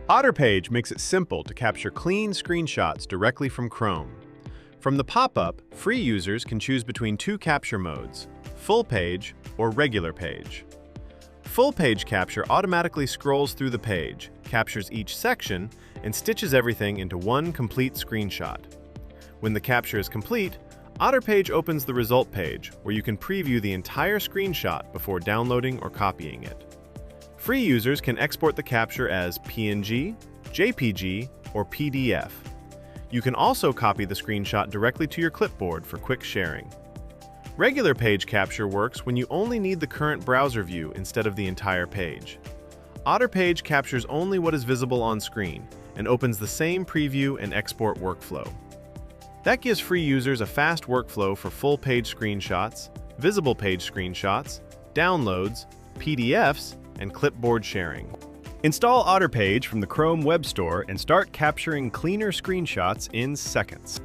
OtterPage makes it simple to capture clean screenshots directly from Chrome. From the pop-up, free users can choose between two capture modes, full page or regular page. Full page capture automatically scrolls through the page, captures each section, and stitches everything into one complete screenshot. When the capture is complete, OtterPage opens the result page, where you can preview the entire screenshot before downloading or copying it. Free users can export the capture as PNG, JPG, or PDF. You can also copy the screenshot directly to your clipboard for quick sharing. Regular page capture works when you only need the current browser view instead of the entire page. OtterPage captures only what is visible on screen and opens the same preview and export workflow. That gives free users a fast workflow for full page screenshots, visible page screenshots, downloads, PDFs, and clipboard sharing. Install OtterPage from the Chrome Web Store and start capturing cleaner screenshots in seconds.